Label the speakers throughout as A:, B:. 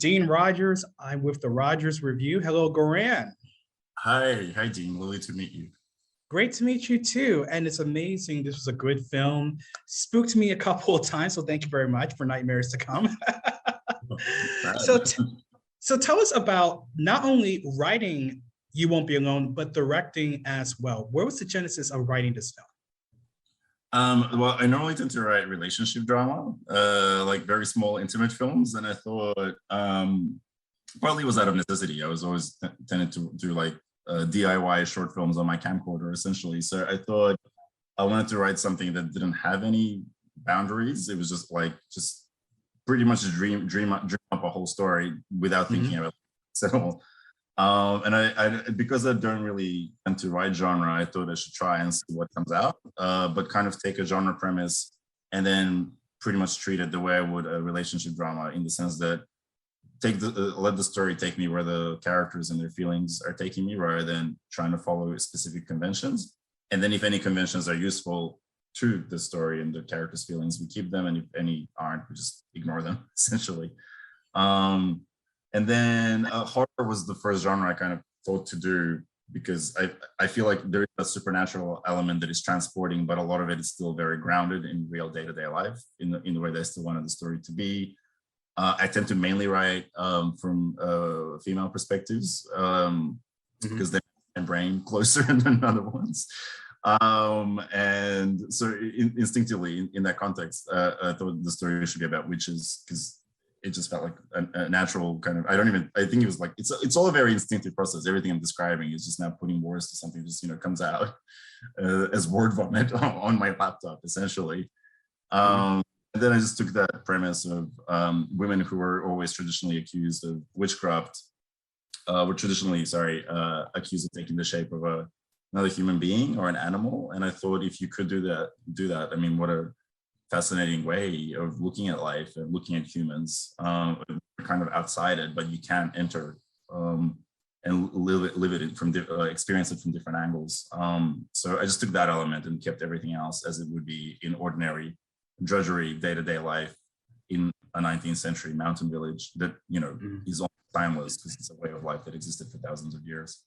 A: Dean Rogers. I'm with the Rogers Revue. Hello, Goran.
B: Hi, Dean. Lovely to meet you.
A: Great to meet you too. And it's amazing. This was a good film. Spooked me a couple of times, so thank you very much for Nightmares to Come. so, so tell us about not only writing You Won't Be Alone, but directing as well. Where was the genesis of writing this film?
B: Well, I normally tend to write relationship drama, like very small, intimate films. And I thought partly it was out of necessity. I was always tended to do like DIY short films on my camcorder, essentially. So I thought I wanted to write something that didn't have any boundaries. It was just pretty much a dream up a whole story without thinking about it. So, and I because I don't really tend to write genre, I thought I should try and see what comes out, but kind of take a genre premise and then pretty much treat it the way I would a relationship drama, in the sense that let the story take me where the characters and their feelings are taking me, rather than trying to follow specific conventions. And then if any conventions are useful to the story and the characters' feelings, we keep them, and if any aren't, we just ignore them, essentially. And then horror was the first genre I kind of thought to do, because I feel like there is a supernatural element that is transporting, but a lot of it is still very grounded in real day-to-day life, in the way that I still wanted the story to be. I tend to mainly write from female perspectives, because they have my brain closer than other ones. And so instinctively, in that context, I thought the story should be about witches, because it just felt like a natural kind of, I think it was like, it's all a very instinctive process. Everything I'm describing is just now putting words to something, just, comes out as word vomit on my laptop, essentially. And then I just took that premise of women who were always traditionally accused of witchcraft, accused of taking the shape of another human being or an animal. And I thought, if you could do that, I mean, what a fascinating way of looking at life and looking at humans, kind of outside it, but you can enter and live it from experience it from different angles. So I just took that element and kept everything else as it would be in ordinary drudgery, day-to-day life in a 19th century mountain village that is almost timeless, because it's a way of life that existed for thousands of years.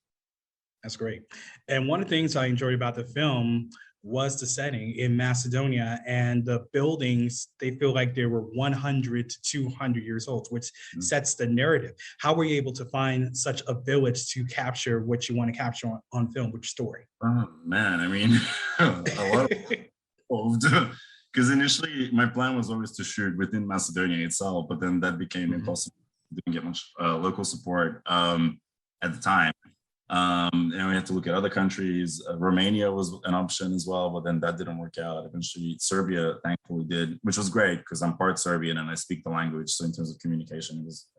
A: That's great. And one of the things I enjoyed about the film was the setting in Macedonia, and the buildings, they feel like they were 100 to 200 years old, which sets the narrative. How were you able to find such a village to capture what you want to capture on film? Which story?
B: Oh man, I mean, a lot of because initially my plan was always to shoot within Macedonia itself, but then that became impossible. Didn't get much local support at the time. And we had to look at other countries. Romania was an option as well, but then that didn't work out. Eventually, Serbia thankfully did, which was great because I'm part Serbian and I speak the language. So in terms of communication, it was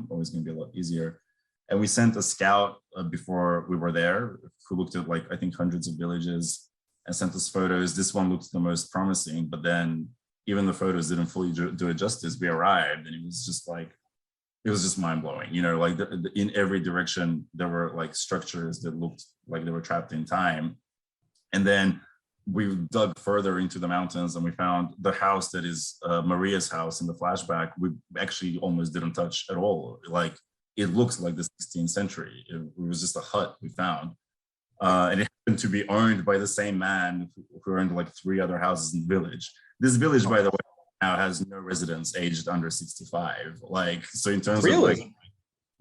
B: always going to be a lot easier. And we sent a scout before we were there, who looked at I think hundreds of villages and sent us photos. This one looked the most promising, but then even the photos didn't fully do it justice. We arrived and it was just mind-blowing, in every direction there were structures that looked like they were trapped in time. And then we dug further into the mountains and we found the house that is Maria's house in the flashback. We actually almost didn't touch at all. It looks like the 16th century. It was just a hut we found. And it happened to be owned by the same man who owned 3 other houses in the village. This village, by the way, now has no residents aged under 65. So in terms of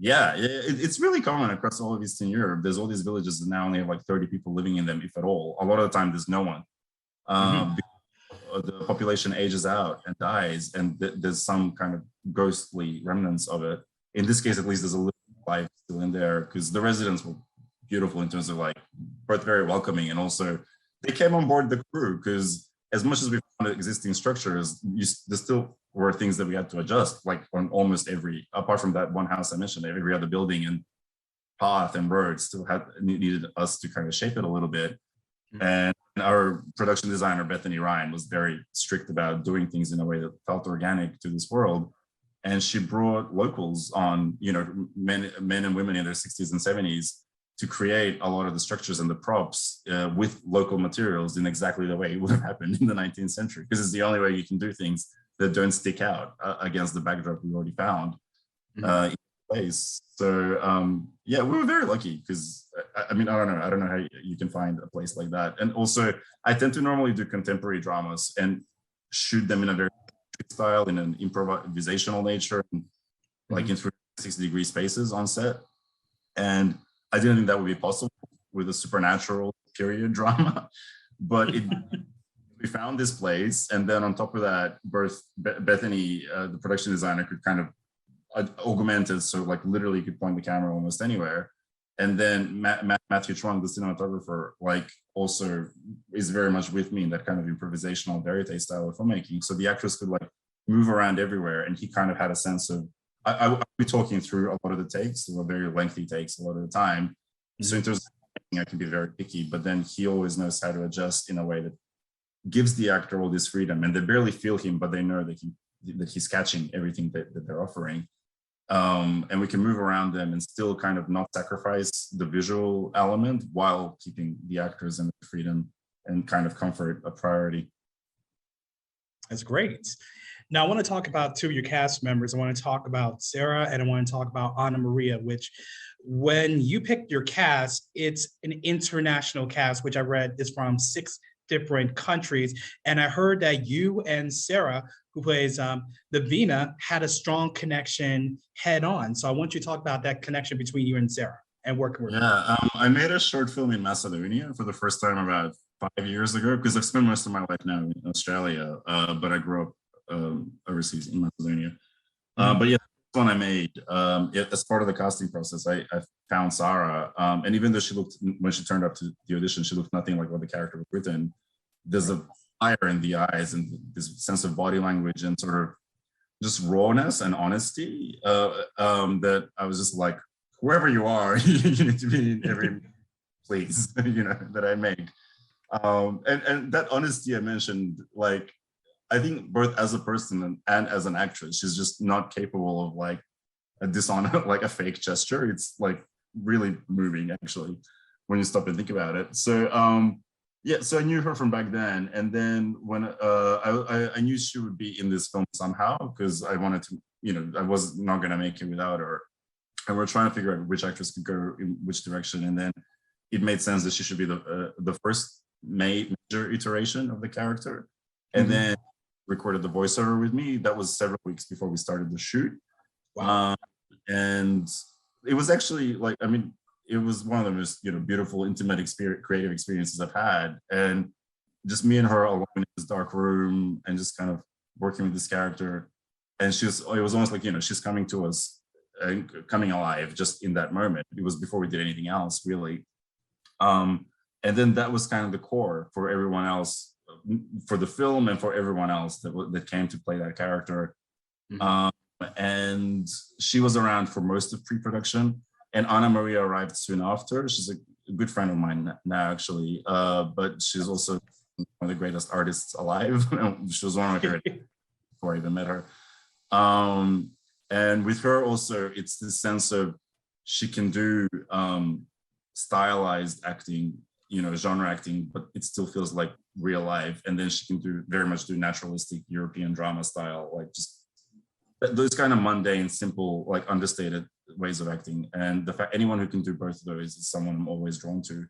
B: it's really common across all of Eastern Europe. There's all these villages that now only have 30 people living in them, if at all. A lot of the time there's no one. The population ages out and dies, and there's some kind of ghostly remnants of it. In this case, at least, there's a little life still in there, because the residents were beautiful in terms of both very welcoming, and also they came on board the crew, because as much as we found existing structures, there still were things that we had to adjust, on almost every, apart from that one house I mentioned, every other building and path and road still needed us to kind of shape it a little bit. And our production designer, Bethany Ryan, was very strict about doing things in a way that felt organic to this world. And she brought locals on, men and women in their 60s and 70s, to create a lot of the structures and the props with local materials in exactly the way it would have happened in the 19th century, because it's the only way you can do things that don't stick out against the backdrop we already found. in place. So yeah, we were very lucky because I mean, I don't know how you can find a place like that. And also, I tend to normally do contemporary dramas and shoot them in a very style, in an improvisational nature, and like in 360-degree spaces on set. And I didn't think that would be possible with a supernatural period drama, but we found this place, and then on top of that, Bethany, the production designer, could kind of augment it, so like literally you could point the camera almost anywhere. And then Matthew Chuang, the cinematographer, like also is very much with me in that kind of improvisational verite style of filmmaking. So the actress could like move around everywhere, and he kind of had a sense of, I'll be talking through a lot of the takes. They were very lengthy takes a lot of the time. So in terms of, I can be very picky, but then he always knows how to adjust in a way that gives the actor all this freedom, and they barely feel him, but they know that he's catching everything that they're offering. And we can move around them and still kind of not sacrifice the visual element while keeping the actors and the freedom and kind of comfort a priority.
A: That's great. Now, I want to talk about two of your cast members. I want to talk about Sarah, and I want to talk about Anamaria, which when you picked your cast, it's an international cast, which I read is from 6 different countries. And I heard that you and Sarah, who plays the Vina, had a strong connection head on. So I want you to talk about that connection between you and Sarah and working with her.
B: Yeah, I made a short film in Macedonia for the first time about 5 years ago, because I've spent most of my life now in Australia, but I grew up overseas in Macedonia. But yeah, this one I made as part of the casting process. I found Sarah, and even though when she turned up to the audition, she looked nothing like what the character was written. There's a fire in the eyes and this sense of body language and sort of just rawness and honesty that I was just like, whoever you are, you need to be in every place, that I make. And that honesty I mentioned, like, I think both as a person and as an actress, she's just not capable of like a dishonor, like a fake gesture. It's like really moving actually when you stop and think about it. So yeah, so I knew her from back then, and then when I knew she would be in this film somehow, because I wanted to, I was not gonna make it without her, and we're trying to figure out which actress could go in which direction, and then it made sense that she should be the first major iteration of the character, and then recorded the voiceover with me. That was several weeks before we started the shoot. Wow. And it was actually like, I mean, it was one of the most, beautiful, intimate creative experiences I've had. And just me and her alone in this dark room and just kind of working with this character. And it was almost like, she's coming to us and coming alive just in that moment. It was before we did anything else, really. And then that was kind of the core for everyone else, for the film and for everyone else that came to play that character. And she was around for most of pre-production, and Anamaria arrived soon after. She's a good friend of mine now, actually, but she's also one of the greatest artists alive. She was one of my favorite before I even met her. And with her also, it's this sense of she can do stylized acting, genre acting, but it still feels like real life. And then she can very much do naturalistic European drama style, like just those kind of mundane, simple, like understated ways of acting. And the fact anyone who can do both of those is someone I'm always drawn to.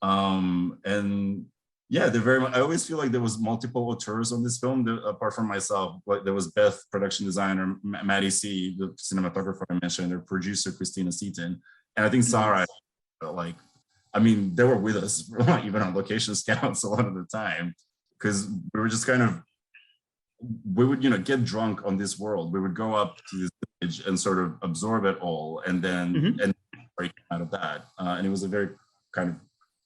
B: And yeah, they're very much, I always feel like there was multiple auteurs on this film, apart from myself. Like there was Beth, production designer, Maddie C, the cinematographer I mentioned, their producer, Christina Seaton. And I think Sarah, they were with us even on location scouts a lot of the time, because we were just kind of, we would, get drunk on this world. We would go up to this village and sort of absorb it all, and then and break out of that. And it was a very kind of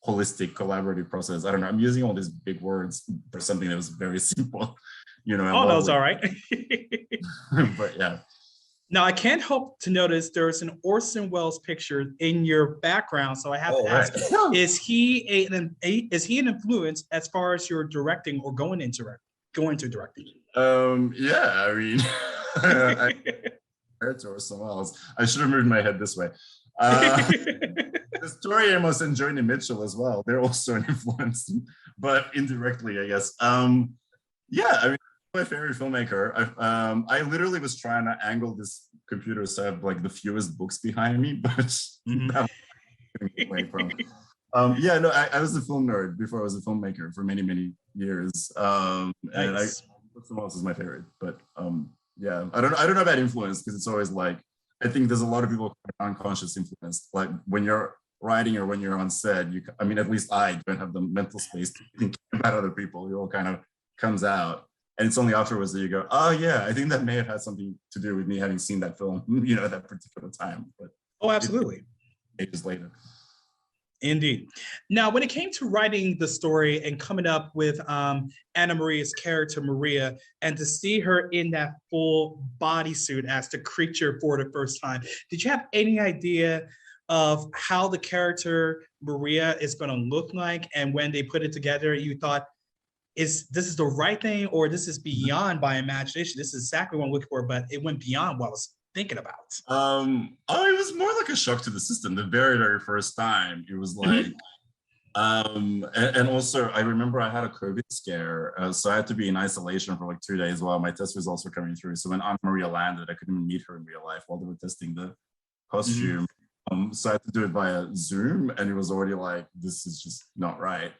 B: holistic, collaborative process. I don't know. I'm using all these big words for something that was very simple,
A: Oh, no, it's all right.
B: But yeah.
A: Now, I can't help to notice there's an Orson Welles picture in your background, so I have to ask: is he an influence as far as your directing or going into directing?
B: Yeah, I mean, to Orson Welles. I should have moved my head this way. The Story Amos and Joni Mitchell as well. They're also an influence, but indirectly, I guess. Yeah, I mean, my favorite filmmaker. I literally was trying to angle this computer, so I have like the fewest books behind me, but that was away from. Yeah, no, I was a film nerd before I was a filmmaker for many, many years. And
A: Nice.
B: someone else is my favorite, but yeah, I don't know about influence, because it's always like, I think there's a lot of people unconscious influence. Like when you're writing or when you're on set, I mean, at least I don't have the mental space to think about other people. It all kind of comes out. And it's only afterwards that you go, oh yeah, I think that may have had something to do with me having seen that film, you know, at that particular time. But
A: Oh, absolutely.
B: Ages later.
A: Indeed. Now, when it came to writing the story and coming up with Anamaria's character, Maria, and to see her in that full bodysuit as the creature for the first time, did you have any idea of how the character Maria is going to look like? And when they put it together, you thought, this is the right thing, or this is beyond my imagination? This is exactly what I'm looking for, but it went beyond what I was thinking about.
B: Oh, it was more like a shock to the system. The very, very first time, it was like, and also I remember I had a COVID scare, so I had to be in isolation for like 2 days while my test results were coming through. So when Anamaria landed, I couldn't even meet her in real life while they were testing the costume. So I had to do it via Zoom, and it was already like, this is just not right.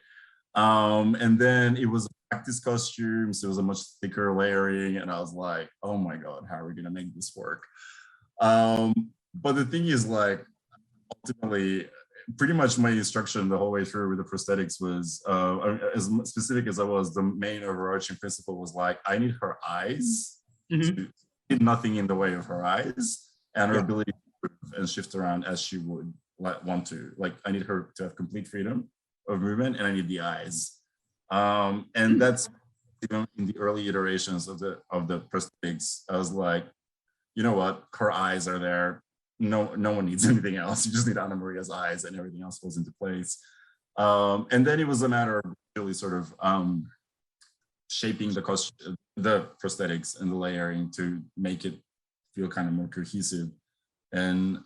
B: And then it was a practice costume, so it was a much thicker layering, and I was like, oh my God, how are we gonna make this work? But the thing is, like, ultimately, pretty much my instruction the whole way through with the prosthetics was, as specific as I was, the main overarching principle was like, I need her eyes, to need nothing in the way of her eyes, and her ability to move and shift around as she would want to. Like, I need her to have complete freedom of movement, and I need the eyes. And that's, you know, in the early iterations of the prosthetics, I was like, you know what, her eyes are there. No one needs anything else. You just need Anamaria's eyes, and everything else falls into place. And then it was a matter of really sort of shaping the prosthetics and the layering to make it feel kind of more cohesive. And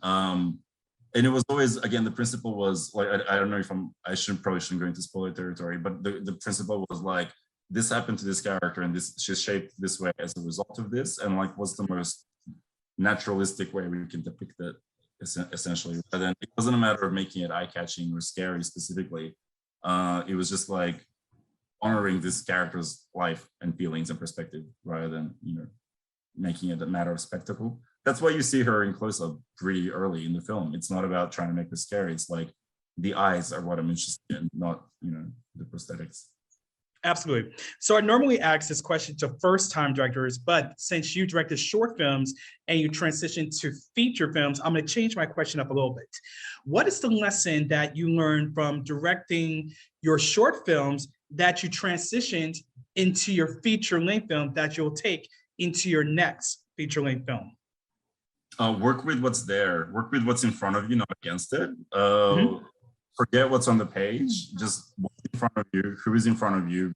B: it was always, again, the principle was like, I don't know if I probably shouldn't go into spoiler territory, but the principle was like, this happened to this character, and she's shaped this way as a result of this, and like, what's the most naturalistic way we can depict it, essentially. But then it wasn't a matter of making it eye-catching or scary specifically. It was just like honoring this character's life and feelings and perspective, rather than, you know, making it a matter of spectacle. That's why you see her in close-up pretty early in the film. It's not about trying to make her scary. It's like, the eyes are what I'm interested in, not, you know, the prosthetics.
A: Absolutely. So I normally ask this question to first-time directors, but since you directed short films and you transitioned to feature films, I'm going to change my question up a little bit. What is the lesson that you learned from directing your short films that you transitioned into your feature-length film that you'll take into your next feature-length film?
B: Work with what's there. Work with what's in front of you, not against it. Forget what's on the page. Just what's in front of you, who is in front of you,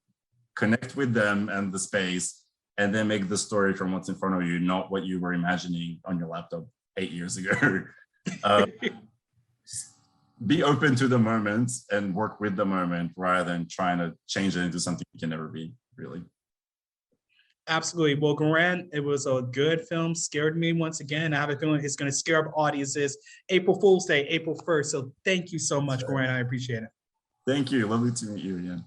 B: connect with them and the space, and then make the story from what's in front of you, not what you were imagining on your laptop 8 years ago. Be open to the moment and work with the moment, rather than trying to change it into something you can never be, really.
A: Absolutely. Well, Goran, it was a good film. Scared me once again. I have a feeling it's going to scare up audiences. April Fool's Day, April 1st. So thank you so much, Goran. I appreciate it.
B: Thank you. Lovely to meet you again.